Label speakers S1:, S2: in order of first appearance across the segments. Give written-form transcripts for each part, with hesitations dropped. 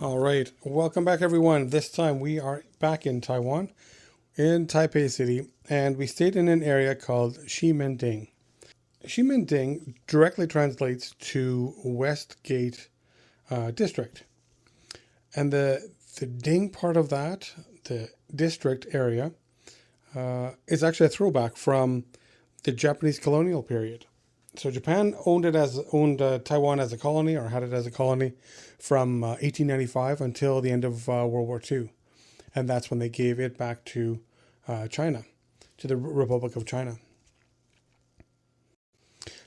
S1: All right, welcome back everyone. This time we are back in Taiwan, in Taipei City, and we stayed in an area called Ximending. Ximending directly translates to West Gate District. And the ding part of that, the district area, is actually a throwback from the Japanese colonial period. So Japan owned Taiwan as a colony, or had it as a colony, from 1895 until the end of World War II, and that's when they gave it back to China, to the Republic of China.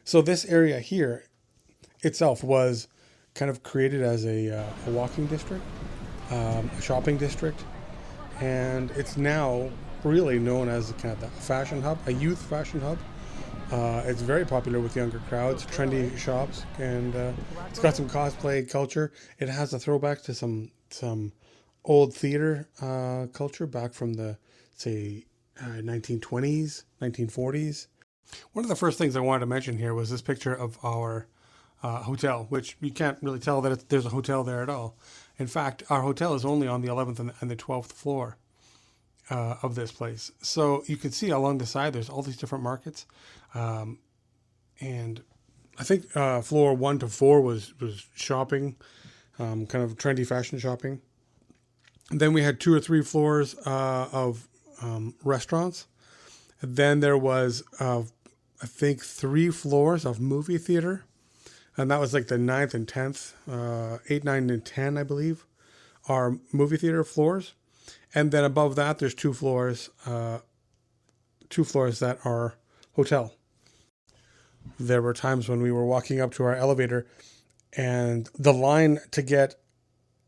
S1: So this area here itself was kind of created as a walking district, a shopping district, and it's now really known as kind of the fashion hub, a youth fashion hub. It's very popular with younger crowds, trendy shops, and it's got some cosplay culture. It has a throwback to some old theater culture back from the, say, 1920s, 1940s. One of the first things I wanted to mention here was this picture of our hotel, which you can't really tell that there's a hotel there at all. In fact, our hotel is only on the 11th and the 12th floor of this place. So you can see along the side, there's all these different markets. And I think floor 1 to 4 was shopping, kind of trendy fashion shopping. And then we had 2 or 3 floors of restaurants. And then there was, I think, 3 floors of movie theater. And that was like the 9th and 10th, 8, 9, and 10, I believe, are movie theater floors. And then above that, there's 2 floors that are hotel. There were times when we were walking up to our elevator and the line to get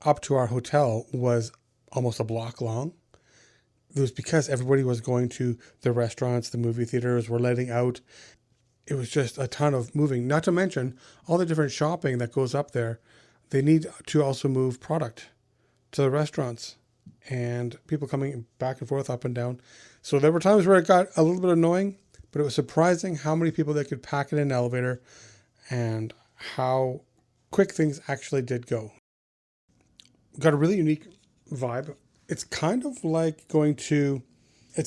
S1: up to our hotel was almost a block long. It was because everybody was going to the restaurants, the movie theaters were letting out. It was just a ton of moving, not to mention all the different shopping that goes up there. They need to also move product to the restaurants and people coming back and forth, up and down. So there were times where it got a little bit annoying, but it was surprising how many people they could pack in an elevator and how quick things actually did go. Got a really unique vibe. It's kind of like going to a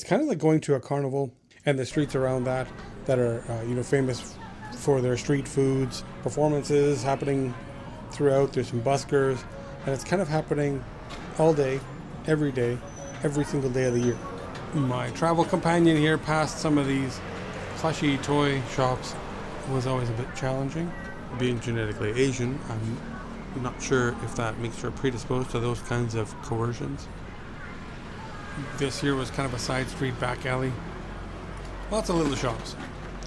S1: carnival, and the streets around that are famous for their street foods, performances happening throughout. There's some buskers, and it's kind of happening all day, every single day of the year. My travel companion here passed some of these plushy toy shops. Was always a bit challenging. Being genetically Asian, I'm not sure if that makes her predisposed to those kinds of coercions. This here was kind of a side street, back alley. Lots of little shops.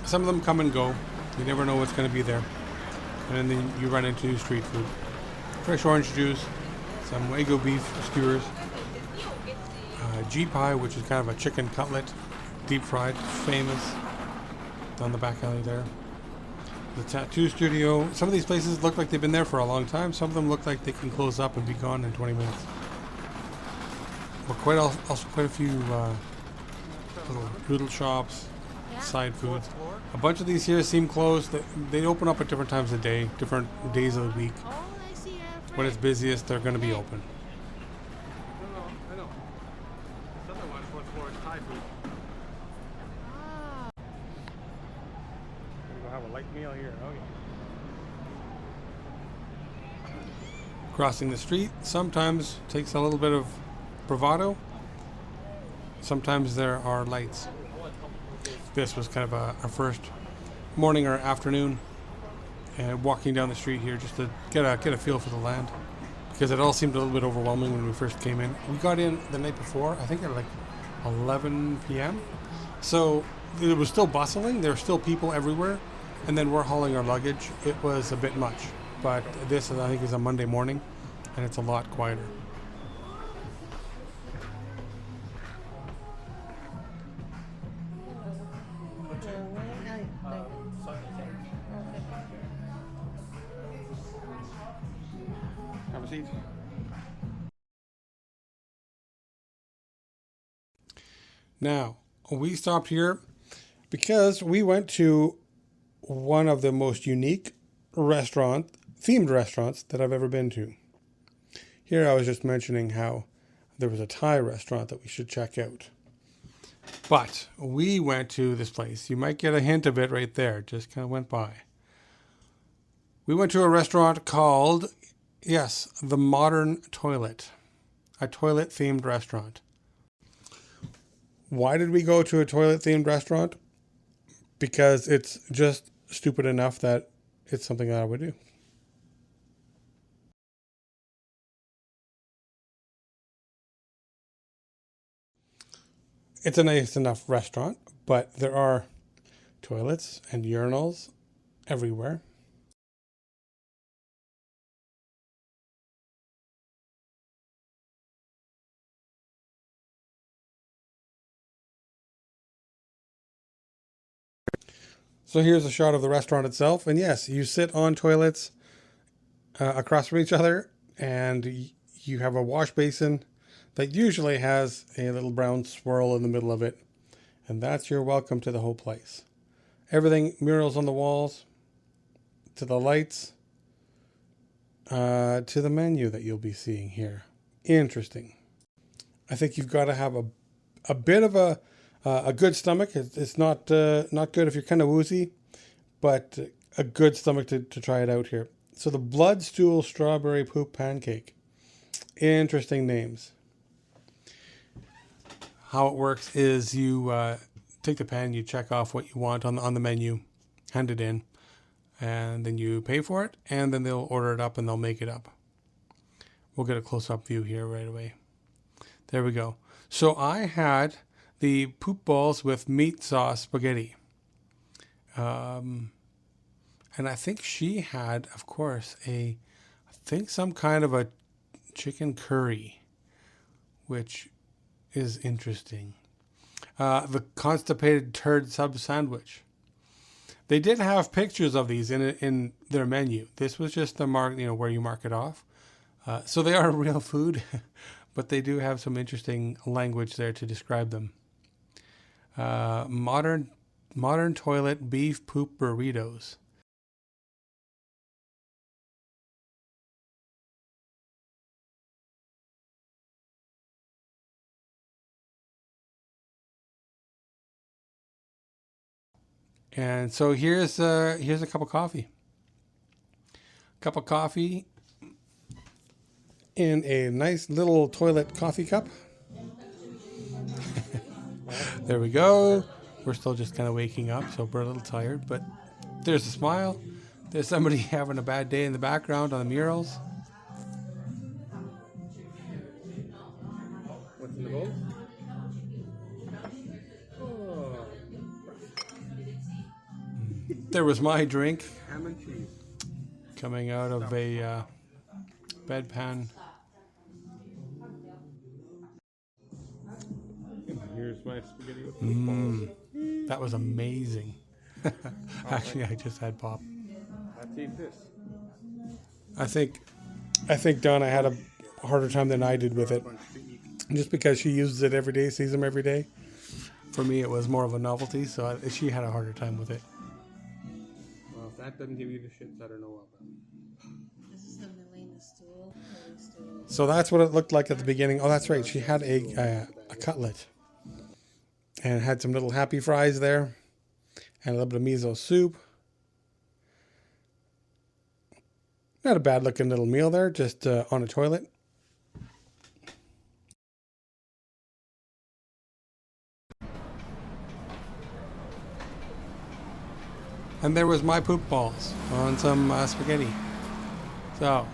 S1: Some of them come and go. You never know what's going to be there. And then you run into street food. Fresh orange juice, some Wagyu beef skewers, G pie, which is kind of a chicken cutlet, deep fried, famous, down the back alley there. The tattoo studio. Some of these places look like they've been there for a long time. Some of them look like they can close up and be gone in 20 minutes. But quite a few little noodle shops, side foods. A bunch of these here seem closed. They open up at different times of day, different days of the week. When it's busiest, they're going to be open. Have a light meal here. Oh yeah. Crossing the street sometimes takes a little bit of bravado. Sometimes there are lights. This was kind of our first morning or afternoon, and walking down the street here just to get a feel for the land, because it all seemed a little bit overwhelming when we first came in. We got in the night before, I think at like 11 p.m. So it was still bustling. There were still people everywhere. And then we're hauling our luggage. It was a bit much. But this, I think, is a Monday morning, and it's a lot quieter. Have a seat. Now, we stopped here because we went to one of the most unique themed restaurants that I've ever been to. Here I was just mentioning how there was a Thai restaurant that we should check out. But we went to this place. You might get a hint of it right there. Just kind of went by. We went to a restaurant called, yes, The Modern Toilet. A toilet-themed restaurant. Why did we go to a toilet-themed restaurant? Because it's just stupid enough that it's something that I would do. It's a nice enough restaurant, but there are toilets and urinals everywhere. So here's a shot of the restaurant itself. And yes, you sit on toilets across from each other, and you have a wash basin that usually has a little brown swirl in the middle of it. And that's your welcome to the whole place. Everything, murals on the walls, to the lights, to the menu that you'll be seeing here. Interesting. I think you've got to have a bit of a good stomach. It's not good if you're kind of woozy, but a good stomach to try it out here. So the blood stool strawberry poop pancake. Interesting names. How it works is you take the pan, you check off what you want on the menu, hand it in, and then you pay for it, and then they'll order it up and they'll make it up. We'll get a close-up view here right away. There we go. So I had the poop balls with meat sauce spaghetti. And I think she had, of course, some kind of a chicken curry, which is interesting. The constipated turd sub sandwich. They did have pictures of these in their menu. This was just the mark, where you mark it off. So they are real food, but they do have some interesting language there to describe them. Modern toilet beef poop burritos. And so here's a cup of coffee. Cup of coffee in a nice little toilet coffee cup. There we go. We're still just kind of waking up, so we're a little tired, but there's a smile. There's somebody having a bad day in the background on the murals. What's in the bowl? Oh. There was my drink. Ham and cheese. Coming out of a bedpan. Here's my spaghetti with meatballs. That was amazing. Actually, I just had pop. Let's eat this. I think Donna had a harder time than I did with it, just because she uses it every day, sees them every day. For me, it was more of a novelty, so she had a harder time with it. Well, if that doesn't give you the shits, I don't know what will.
S2: This is the Milena stool.
S1: So that's what it looked like at the beginning. Oh, that's right. She had a cutlet. And had some little happy fries there. And a little bit of miso soup. Not a bad looking little meal there, just on a toilet. And there was my poop balls on some spaghetti. So,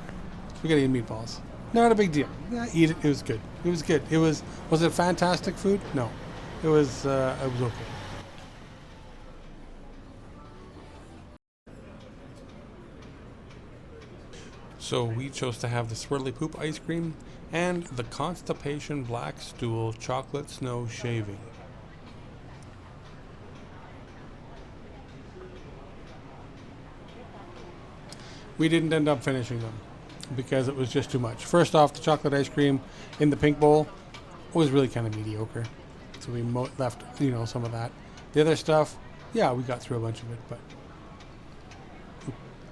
S1: spaghetti and meatballs. Not a big deal. Yeah, eat it. It was good. It was good. Was it fantastic food? No. It was okay. So we chose to have the swirly poop ice cream and the constipation black stool chocolate snow shaving. We didn't end up finishing them because it was just too much. First off, the chocolate ice cream in the pink bowl was really kind of mediocre. So we left, some of that. The other stuff, yeah, we got through a bunch of it, but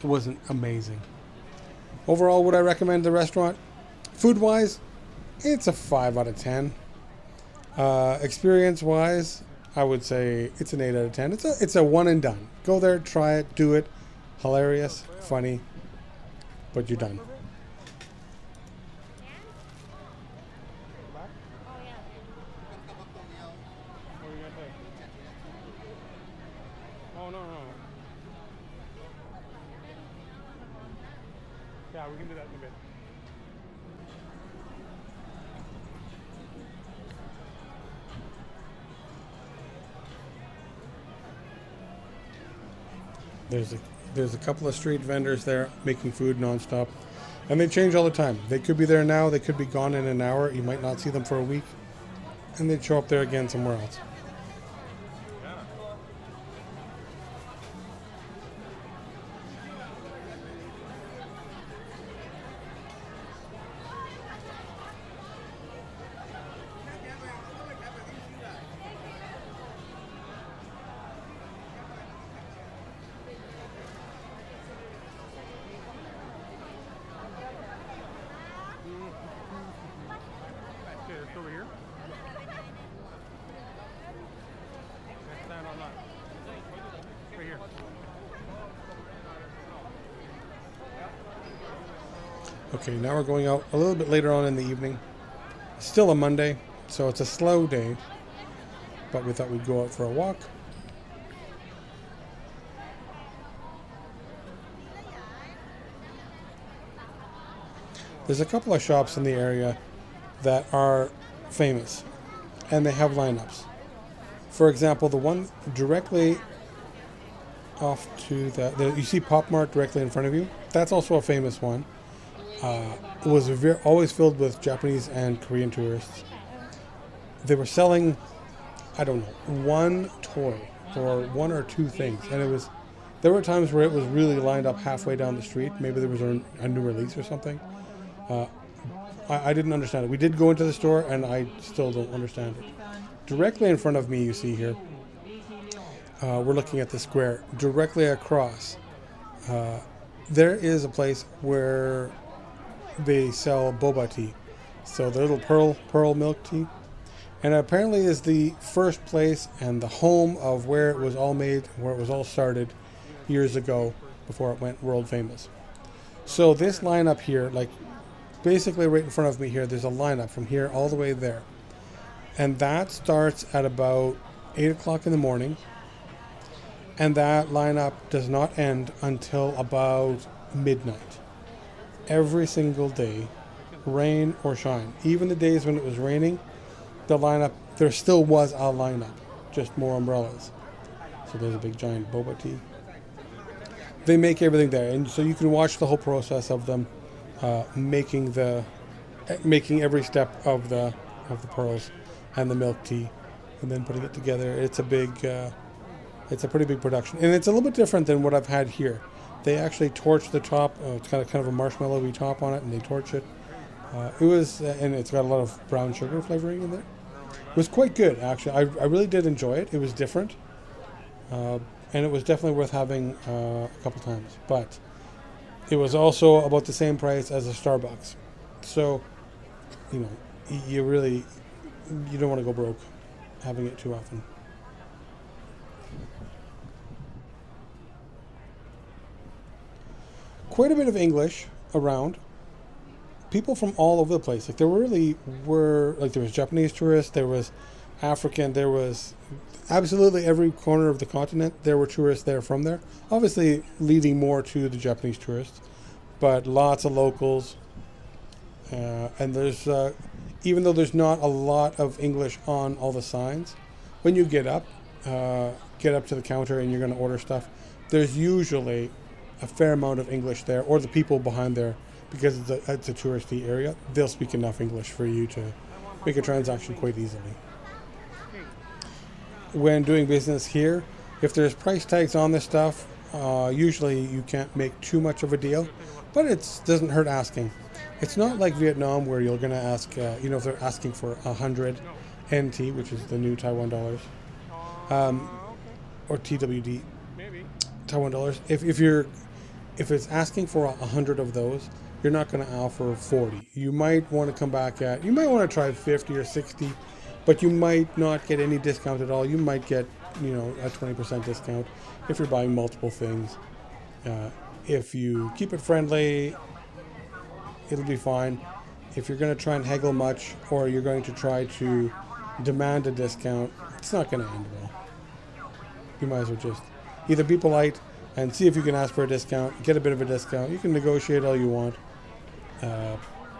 S1: it wasn't amazing. Overall, would I recommend the restaurant? Food wise, it's a 5 out of 10. Experience wise, I would say it's an 8 out of 10. It's a one and done. Go there, try it, do it. Hilarious, funny, but you're done. Oh, no, no. Yeah, we can do that in a bit. There's a couple of street vendors there making food nonstop, and they change all the time. They could be there now, they could be gone in an hour. You might not see them for a week, and they'd show up there again somewhere else. Okay, it's over here. Next stand on that. Right here. Okay, now we're going out a little bit later on in the evening. Still a Monday, so it's a slow day, but we thought we'd go out for a walk. There's a couple of shops in the area that are famous, and they have lineups. For example, the one directly off to you see Pop Mart directly in front of you. That's also a famous one. It was always filled with Japanese and Korean tourists. They were selling, I don't know, one toy or one or two things, and there were times where it was really lined up halfway down the street. Maybe there was a new release or something. I didn't understand it. We did go into the store, and I still don't understand it. Directly in front of me, you see here, we're looking at the square. Directly across, there is a place where they sell boba tea. So the little pearl milk tea. And apparently is the first place and the home of where it was all made, where it was all started years ago before it went world famous. So this lineup here, like basically right in front of me here, there's a lineup from here all the way there. And that starts at about 8 o'clock in the morning. And that lineup does not end until about midnight. Every single day, rain or shine. Even the days when it was raining, the lineup, there still was a lineup, just more umbrellas. So there's a big giant boba tea. They make everything there, and so you can watch the whole process of them making every step of the pearls and the milk tea, and then putting it together. It's a pretty big production, and it's a little bit different than what I've had here. They actually torch the top. It's got kind of a marshmallowy top on it, and they torch it. And it's got a lot of brown sugar flavoring in there. It was quite good, actually. I really did enjoy it. It was different, and it was definitely worth having a couple times. But it was also about the same price as a Starbucks. So, you don't want to go broke having it too often. Quite a bit of English around. People from all over the place. Like there was Japanese tourists, there was African, there was absolutely every corner of the continent. There were tourists there from there. Obviously leading more to the Japanese tourists, but lots of locals. And there's even though there's not a lot of English on all the signs, when you get up to the counter and you're going to order stuff, there's usually a fair amount of English there, or the people behind there, because it's a touristy area, they'll speak enough English for you to make a transaction quite easily. When doing business here, if there's price tags on this stuff, usually you can't make too much of a deal, but it doesn't hurt asking. It's not like Vietnam where you're going to ask, if they're asking for 100 NT, which is the new Taiwan dollars, or TWD, Taiwan dollars. If it's asking for 100 of those, you're not going to offer 40. You might want to come back you might want to try 50 or 60, but you might not get any discount at all. You might get, a 20% discount if you're buying multiple things. If you keep it friendly, it'll be fine. If you're going to try and haggle much, or you're going to try to demand a discount, it's not going to end well. You might as well just either be polite and see if you can ask for a discount, get a bit of a discount. You can negotiate all you want,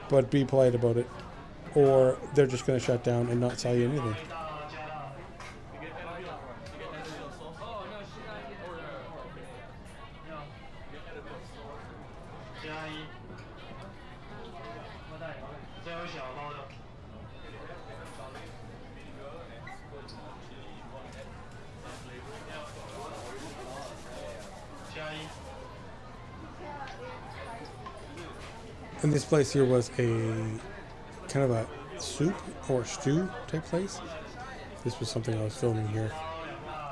S1: but be polite about it, or they're just going to shut down and not sell you anything. And this place here was a kind of a soup or stew type place. This was something I was filming here.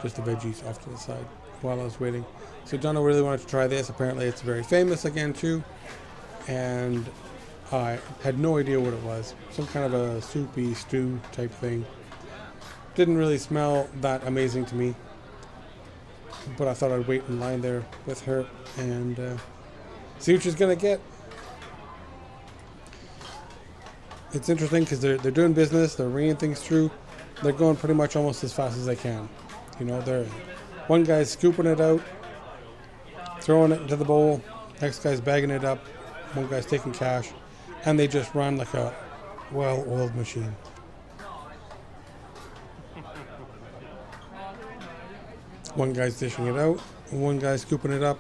S1: Just the veggies off to the side while I was waiting. So Donna really wanted to try this. Apparently it's very famous again too. And I had no idea what it was. Some kind of a soupy stew type thing. Didn't really smell that amazing to me. But I thought I'd wait in line there with her and see what she's going to get. It's interesting because they're doing business, they're ringing things through, they're going pretty much almost as fast as they can. One guy's scooping it out, throwing it into the bowl, next guy's bagging it up, one guy's taking cash, and they just run like a well-oiled machine. One guy's dishing it out, one guy's scooping it up,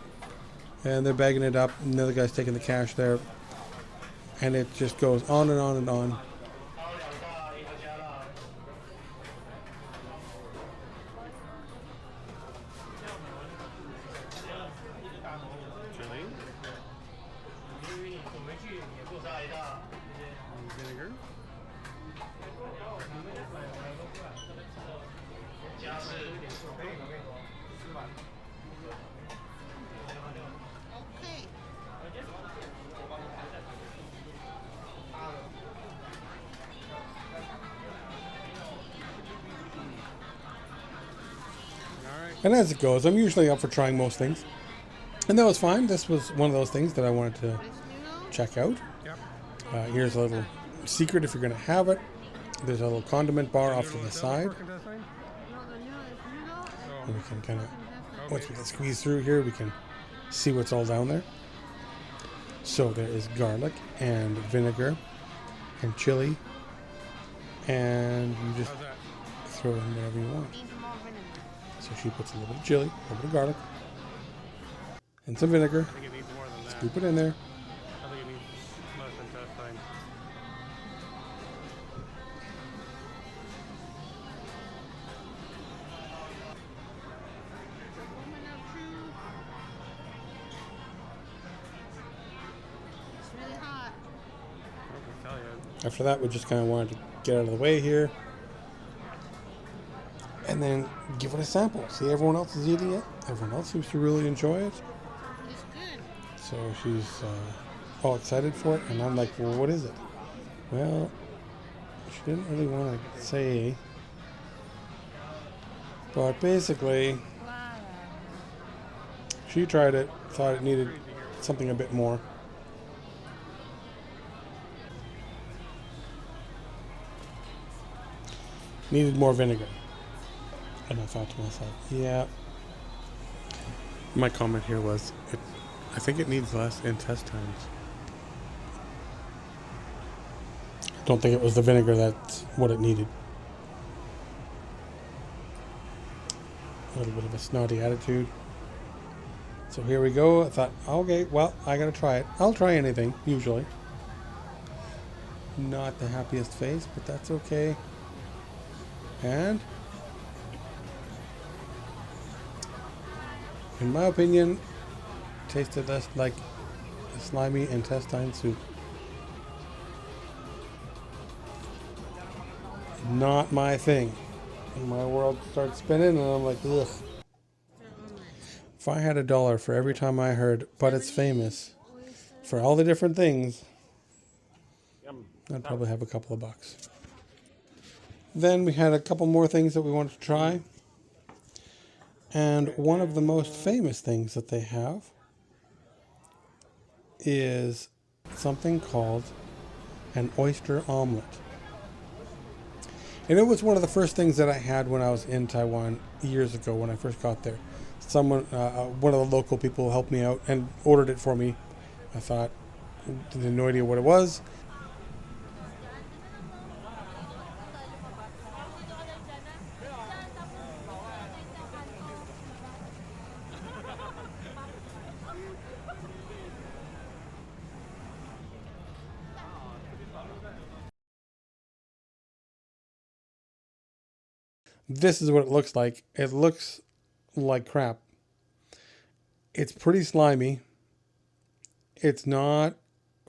S1: and they're bagging it up, and the other guy's taking the cash there. And it just goes on and on and on. Vinegar. And as it goes, I'm usually up for trying most things. And that was fine. This was one of those things that I wanted to check out. Here's a little secret if you're going to have it. There's a little condiment bar off to the side. And we can kind of, once we can squeeze through here, we can see what's all down there. So there is garlic and vinegar and chili. And you just throw in whatever you want. So she puts a little bit of chili, a little bit of garlic, and some vinegar. Scoop it in there.
S3: I think it needs less than test time.
S2: It's really hot.
S3: I can tell you.
S1: After that, we just kind of wanted to get out of the way here. And then give it a sample. See, everyone else is eating it. Everyone else seems to really enjoy it.
S2: It's good.
S1: So she's all excited for it. And I'm like, well, what is it? Well, she didn't really want to say. But basically, she tried it, thought it needed something a bit more. Needed more vinegar. And I thought to myself, yeah. My comment here was, I think it needs less intestines. Don't think it was the vinegar that's what it needed. A little bit of a snotty attitude. So here we go. I thought, okay, well, I gotta try it. I'll try anything, usually. Not the happiest face, but that's okay. And in my opinion, tasted less like a slimy intestine soup. Not my thing. And my world starts spinning and I'm like, ugh. If I had $1 for every time I heard, but it's famous, For all the different things,
S3: Yum.
S1: I'd probably have a couple of bucks. Then we had a couple more things that we wanted to try. And one of the most famous things that they have is something called an oyster omelet. And it was one of the first things that I had when I was in Taiwan years ago when I first got there. Someone, one of the local people helped me out and ordered it for me. I thought, had no idea what it was. This is what it looks like. It looks like crap. It's pretty slimy. It's not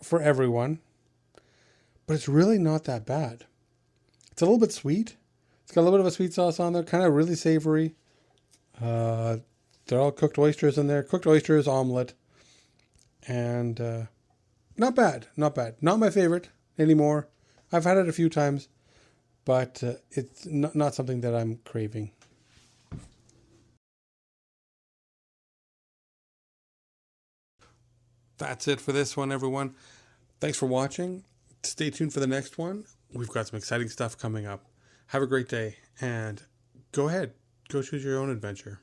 S1: for everyone, but it's really not that bad. It's a little bit sweet. It's got a little bit of a sweet sauce on there, kind of really savory. They're all cooked oysters in there. Cooked oysters, omelet. And not bad. Not bad. Not my favorite anymore. I've had it a few times, but it's not something that I'm craving. That's it for this one, everyone. Thanks for watching. Stay tuned for the next one. We've got some exciting stuff coming up. Have a great day, and go ahead. Go choose your own adventure.